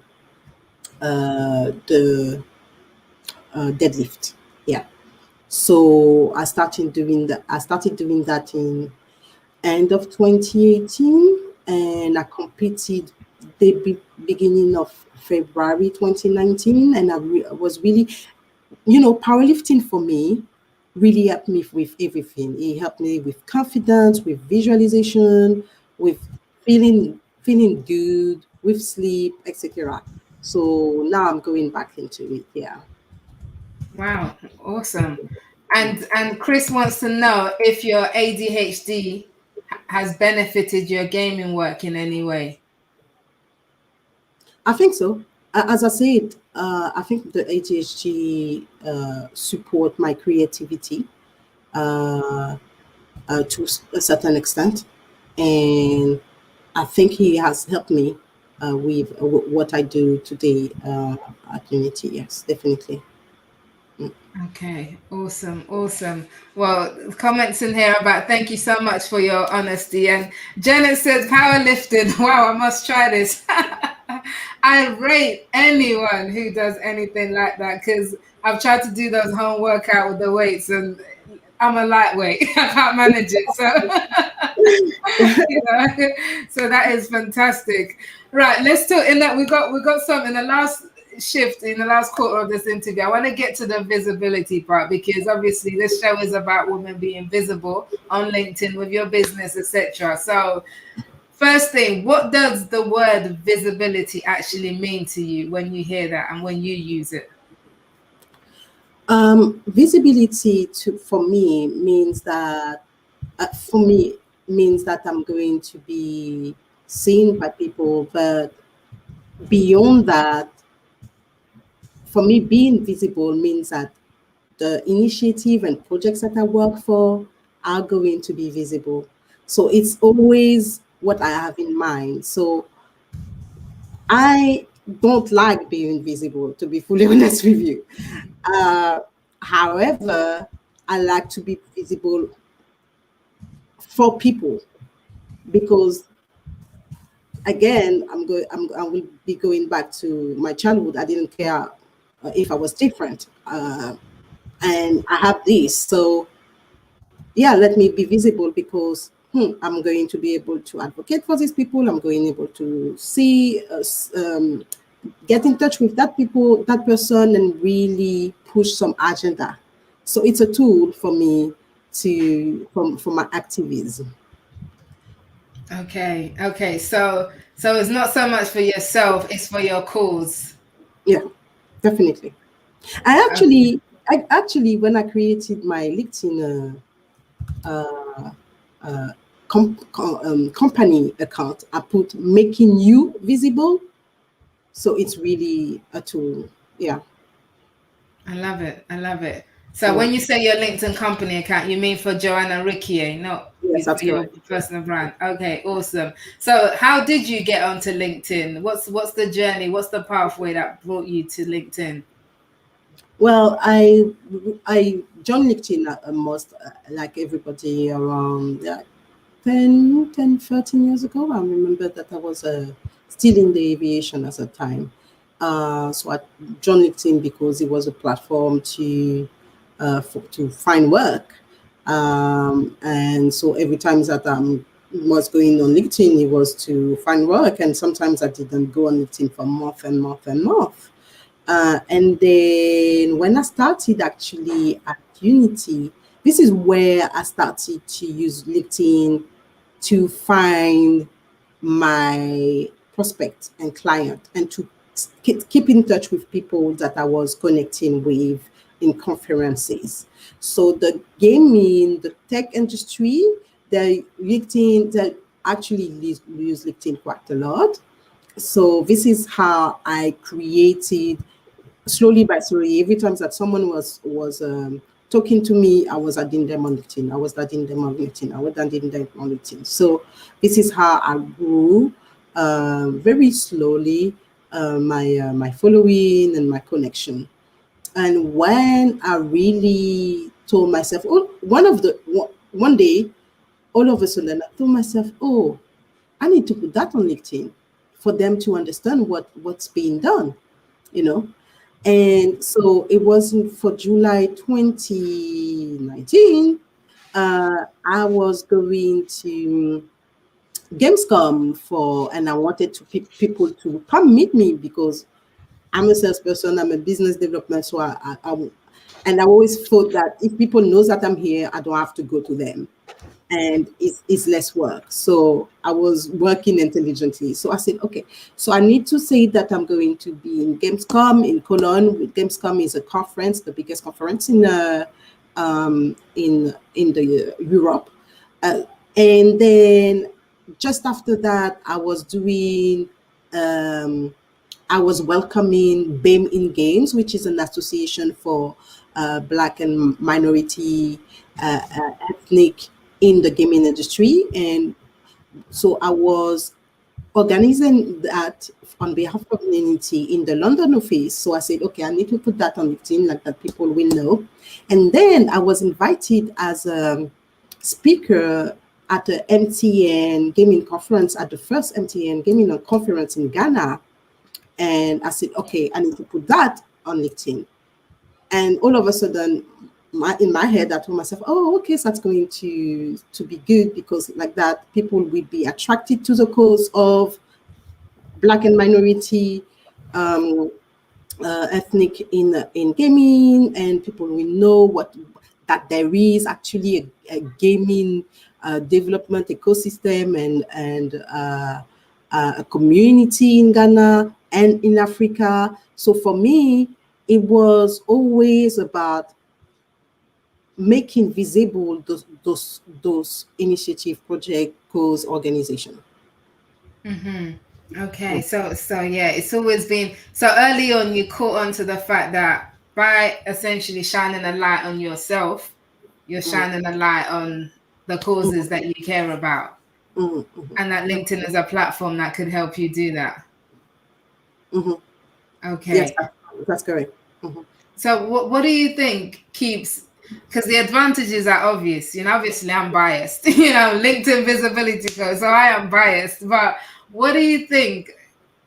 deadlift. Yeah. So I started doing that in end of 2018, and I competed the beginning of February 2019, and I was really, powerlifting for me really helped me with everything. It helped me with confidence, with visualization, with feeling good, with sleep, etc. So now I'm going back into it. Yeah. Wow, awesome. And Chris wants to know if your ADHD has benefited your gaming work in any way. I think so. As I said, I think the ADHD support my creativity uh, to a certain extent, and I think he has helped me with what I do today at Unity. Yes, definitely. Mm. Okay, awesome, awesome. Well, comments in here about thank you so much for your honesty. And Janet says powerlifting. Wow, I must try this. I rate anyone who does anything like that because I've tried to do those home workout with the weights and I'm a lightweight. I can't manage it. So you know, so that is fantastic. Right, let's talk in that we got some in the last shift in the last quarter of this interview. I want to get to the visibility part because obviously this show is about women being visible on LinkedIn with your business, etc. So first thing, what does the word visibility actually mean to you when you hear that and when you use it? Visibility for me means that I'm going to be seen by people, but beyond that, for me, being visible means that the initiative and projects that I work for are going to be visible. So it's always what I have in mind. So I don't like being visible, to be fully honest with you. Uh, However, I like to be visible for people because, again, I will be going back to my childhood. I didn't care if I was different, and I have this. So yeah, let me be visible because I'm going to be able to advocate for these people. I'm going able to see, get in touch with that person, and really push some agenda. So it's a tool for me for my activism. Okay, okay. So it's not so much for yourself, it's for your cause. Yeah, definitely. I Okay. actually, when I created my LinkedIn company account, I put making you visible. So it's really a tool. Yeah. I love it. I love it. So Yeah. when you say your LinkedIn company account, you mean for Johana Riquier, not Yes, for that's your correct. personal brand. Okay, awesome. So how did you get onto LinkedIn? What's the journey? What's the pathway that brought you to LinkedIn? Well, I joined LinkedIn almost like everybody around 13 years ago. I remember that I was still in the aviation at the time. So I joined LinkedIn because it was a platform to find work. And so every time that I was going on LinkedIn, it was to find work. And sometimes I didn't go on LinkedIn for month and month and month. And then when I started actually at Unity, this is where I started to use LinkedIn to find my prospect and client and to keep in touch with people that I was connecting with in conferences. So the gaming, the tech industry, they actually use LinkedIn quite a lot. So this is how I created slowly by slowly. Every time that someone was talking to me, I was adding them on LinkedIn. I was adding them on LinkedIn. I was adding them on LinkedIn. So this is how I grew very slowly my following and my connection. And when I really told myself, oh, one day, all of a sudden, I told myself, oh, I need to put that on LinkedIn for them to understand what's being done, you know. And so it wasn't for July 2019. I was going to Gamescom and I wanted to people to come meet me because I'm a salesperson, I'm a business development, so and I always thought that if people knows that I'm here, I don't have to go to them, and it's less work. So I was working intelligently. So I said, okay, so I need to say that I'm going to be in Gamescom in Cologne. Gamescom is a conference, the biggest conference in the Europe, uh, and then just after that, Um, I was welcoming BAME in Games, which is an association for Black and minority ethnic in the gaming industry. And so I was organizing that on behalf of community in the London office. So I said, okay, I need to put that on LinkedIn like that people will know. And then I was invited as a speaker at the MTN gaming conference, at the first MTN gaming conference in Ghana. And I said, okay, I need to put that on LinkedIn. And all of a sudden, in my head, I told myself, oh, okay, so that's going to be good because like that, people will be attracted to the cause of Black and minority um, ethnic in gaming, and people will know that there is actually a gaming development ecosystem and a community in Ghana and in Africa. So for me, it was always about making visible those initiative, project, cause, organization. Okay, so yeah, it's always been so early on you caught on to the fact that by essentially shining a light on yourself, you're Mm, shining a light on the causes mm, that you care about. mm, And that mm, LinkedIn is a platform that could help you do that. mm. Yes, Okay. that's correct. Mhm. So what do you think keeps, because the advantages are obvious, obviously I'm biased, LinkedIn visibility goes, so I am biased, but what do you think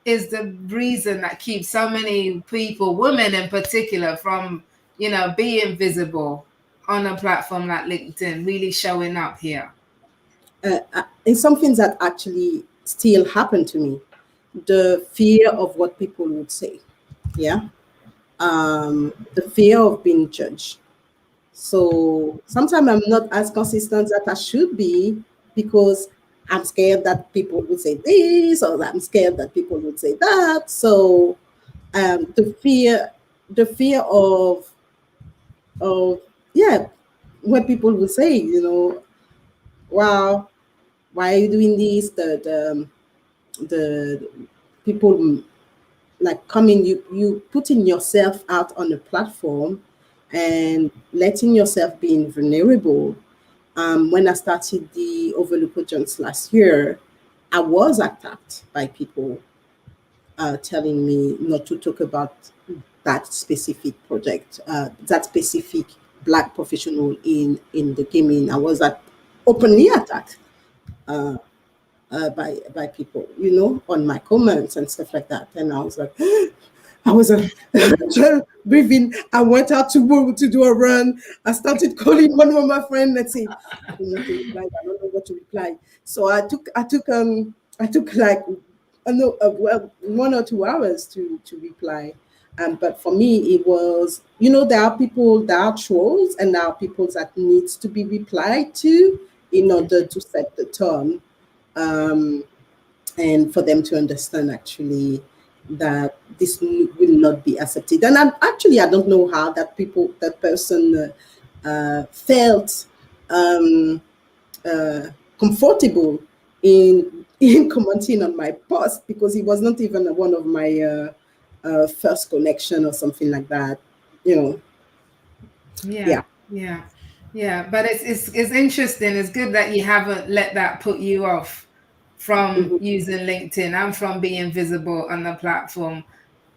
is the reason that keeps so many people, women in particular, from, being visible on a platform like LinkedIn, really showing up here? It's something that actually still happened to me. The fear of what people would say. Yeah. The fear of being judged. So sometimes I'm not as consistent that I should be because I'm scared that people would say this or I'm scared that people would say that. So the fear of yeah, what people will say, wow, why are you doing this? The people like coming, you putting yourself out on a platform and letting yourself being vulnerable. When I started the Overlook Agents last year, I was attacked by people telling me not to talk about that specific project, that specific Black professional in the gaming. I was openly attacked by people, on my comments and stuff like that. And I was like, I was breathing. I went out to do a run. I started calling one of my friends. Let's say, I don't want to reply. I don't know what to reply. So I took like, I know, well, 1 or 2 hours to reply. But for me, it was, there are people, there are trolls, and there are people that needs to be replied to in order to set the tone, um, and for them to understand actually that this will not be accepted. And I don't know how that person felt um, uh, comfortable in commenting on my post because it was not even one of my first connection or something like that. You know, Yeah, yeah. yeah, yeah. But it's interesting. It's good that you haven't let that put you off from Mhm, using LinkedIn and from being visible on the platform.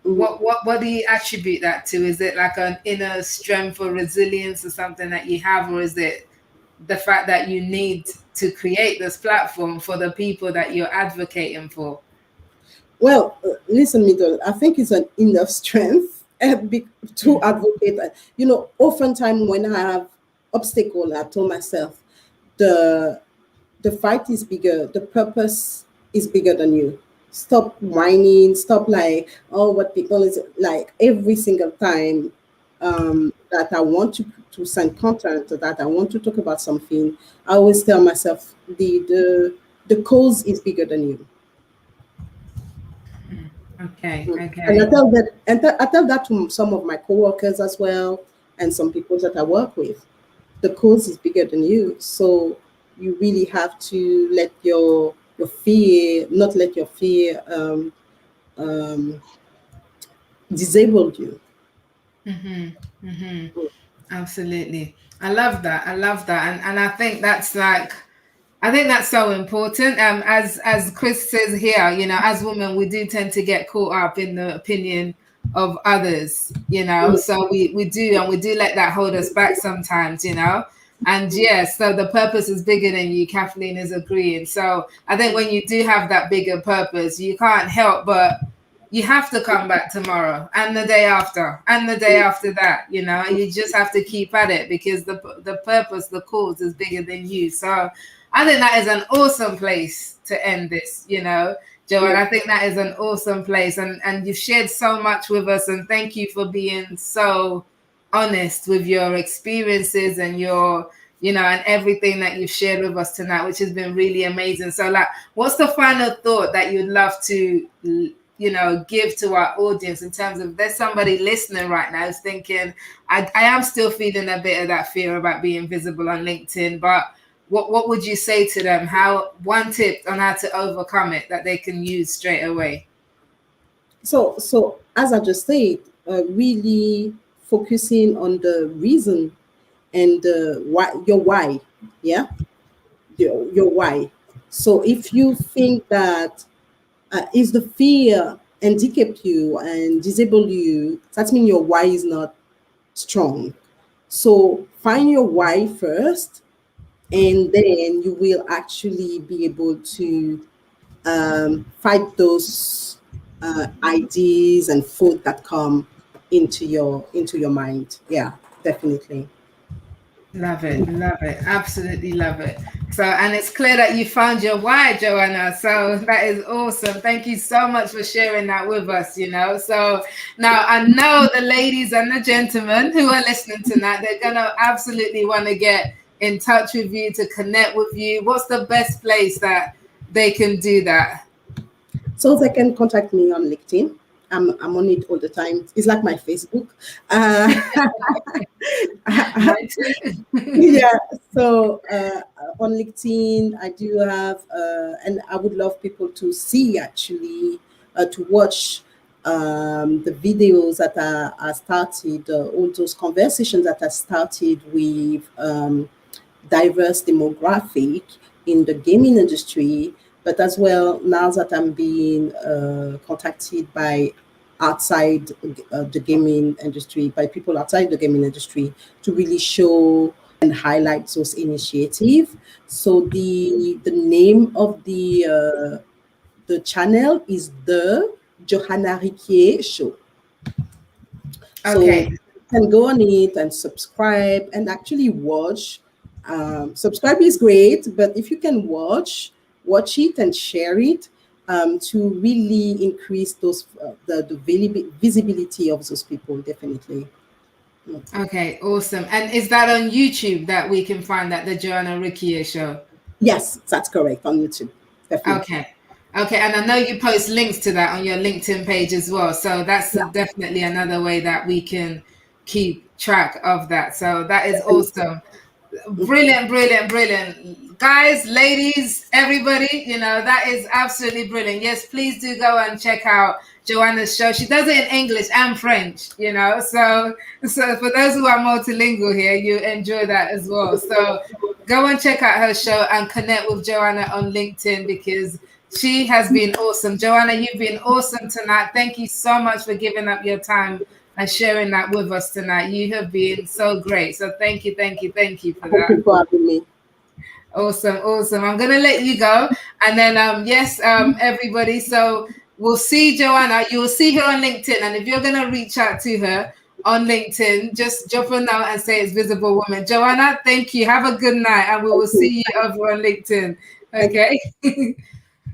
mhm. What do you attribute that to? Is it like an inner strength or resilience or something that you have, or is it the fact that you need to create this platform for the people that you're advocating for? Well, listen, Mildred, I think it's an enough strength to advocate. Oftentimes when I have obstacle, I told myself the the fight is bigger, the purpose is bigger than you. Stop whining, stop like, oh, what people is like every single time that I want to send content, that I want to talk about something. I always tell myself the cause is bigger than you. Okay, And okay. I tell that to some of my coworkers as well, and some people that I work with. The cause is bigger than you, so you really have to let your fear, not let your fear um, disable you. Absolutely. I love that. I love that. And I think that's like, I think that's so important. As Chris says here, as women, we do tend to get caught up in the opinion of others, so we do, and we do let that hold us back sometimes. And yes, so the purpose is bigger than you. Kathleen is agreeing. So I think when you do have that bigger purpose, you can't help but you have to come back tomorrow and the day after and the day after that. You just have to keep at it because the purpose, the cause is bigger than you. So I think that is an awesome place to end this. Joanne, Yeah. I think that is an awesome place, and you've shared so much with us, and thank you for being so honest with your experiences and and everything that you've shared with us tonight, which has been really amazing. So, like, what's the final thought that you'd love to give to our audience, in terms of, there's somebody listening right now who's thinking, I am still feeling a bit of that fear about being visible on LinkedIn, but what would you say to them? How, one tip on how to overcome it that they can use straight away? So as I just said, really focusing on the reason and why, your why. Yeah, your why. So if you think that is the fear handicap you and disable you, that means your why is not strong. So find your why first, and then you will actually be able to fight those ideas and thought that come into your mind. Yeah, definitely. Love it, love it, absolutely love it. So, and it's clear that you found your why, Joanna. So that is awesome. Thank you so much for sharing that with us. So now I know the ladies and the gentlemen who are listening tonight, they're gonna absolutely want to get in touch with you, to connect with you. What's the best place that they can do that? So they can contact me on LinkedIn. I'm on it all the time. It's like my Facebook. Uh, Mine too. yeah. So on LinkedIn, I do have, and I would love people to see actually, to watch the videos that I started, all those conversations that I started with diverse demographic in the gaming industry, but as well now that I'm being contacted by outside the gaming industry, by people outside the gaming industry, to really show and highlight those initiatives. So the name of the channel is the Johana Riquier Show. So Okay. you can go on it and subscribe and actually watch. Subscribe is great, but if you can watch it and share it, to really increase those the visibility of those people, definitely. Okay, awesome. And is that on YouTube that we can find that, the Joanna Riquier Show? Yes, that's correct, on YouTube, definitely. Okay. Okay. And I know you post links to that on your LinkedIn page as well. So that's Yeah, definitely another way that we can keep track of that. So that is definitely. awesome. Brilliant, brilliant, brilliant. Guys, ladies, everybody, that is absolutely brilliant. Yes, please do go and check out Joanna's show. She does it in English and French. So for those who are multilingual here, you enjoy that as well. So go and check out her show and connect with Joanna on LinkedIn, because she has been awesome. Joanna, you've been awesome tonight. Thank you so much for giving up your time and sharing that with us tonight. You have been so great. So thank you, thank you, thank you for Thank that. you for having me. Awesome, awesome. I'm gonna let you go, and then yes, everybody. So we'll see Johana. You will see her on LinkedIn. And if you're going to reach out to her on LinkedIn, just drop her note and say it's Visible Woman. Johana, thank you. Have a good night. And we will see you over on LinkedIn. Okay.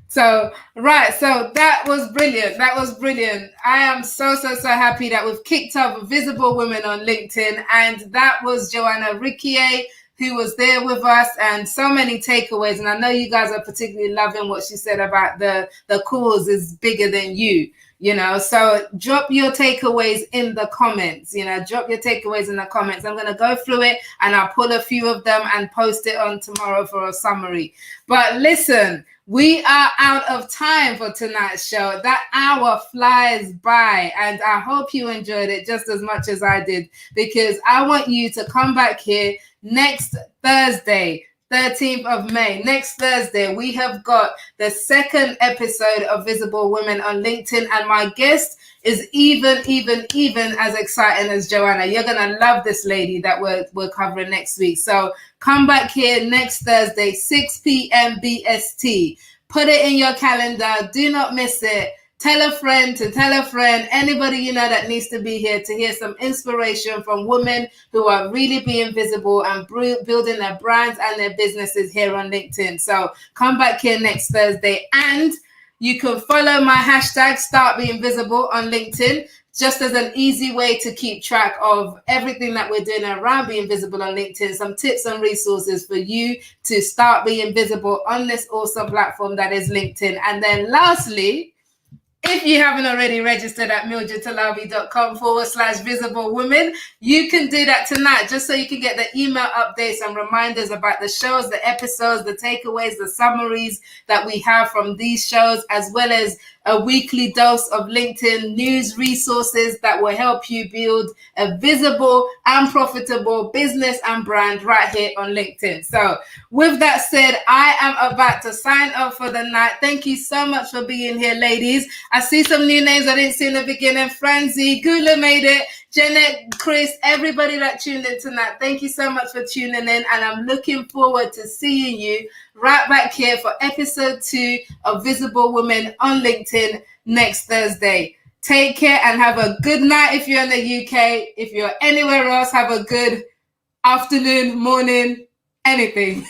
So, right. So that was brilliant. That was brilliant. I am so happy that we've kicked off Visible Women on LinkedIn. And that was Johana Riquier, who was there with us, and so many takeaways. And I know you guys are particularly loving what she said about the cause is bigger than you. So drop your takeaways in the comments. Drop your takeaways in the comments. I'm going to go through it and I'll pull a few of them and post it on tomorrow for a summary. But listen, we are out of time for tonight's show. That hour flies by, and I hope you enjoyed it just as much as I did, because I want you to come back here next Thursday, 13th of May. Next Thursday, we have got the second episode of Visible Women on LinkedIn, and my guest is even as exciting as Johana. You're gonna love this lady that we're covering next week. So come back here next Thursday, 6 p.m. BST. Put it in your calendar. Do not miss it. Tell a friend to tell a friend, anybody you know that needs to be here to hear some inspiration from women who are really being visible and building their brands and their businesses here on LinkedIn. So come back here next Thursday, and you can follow my hashtag Start Being Visible on LinkedIn, just as an easy way to keep track of everything that we're doing around being visible on LinkedIn, some tips and resources for you to start being visible on this awesome platform that is LinkedIn. And then lastly, if you haven't already registered at mildredtalabi.com/visible women, you can do that tonight, just so you can get the email updates and reminders about the shows, the episodes, the takeaways, the summaries that we have from these shows, as well as a weekly dose of LinkedIn news resources that will help you build a visible and profitable business and brand right here on LinkedIn. So with that said, I am about to sign off for the night. Thank you so much for being here, ladies. I see some new names I didn't see in the beginning. Franzi, Gula made it. Jeanette, Chris, everybody that tuned in tonight, thank you so much for tuning in. And I'm looking forward to seeing you right back here for episode 2 of Visible Women on LinkedIn next Thursday. Take care and have a good night if you're in the UK. If you're anywhere else, have a good afternoon, morning, anything.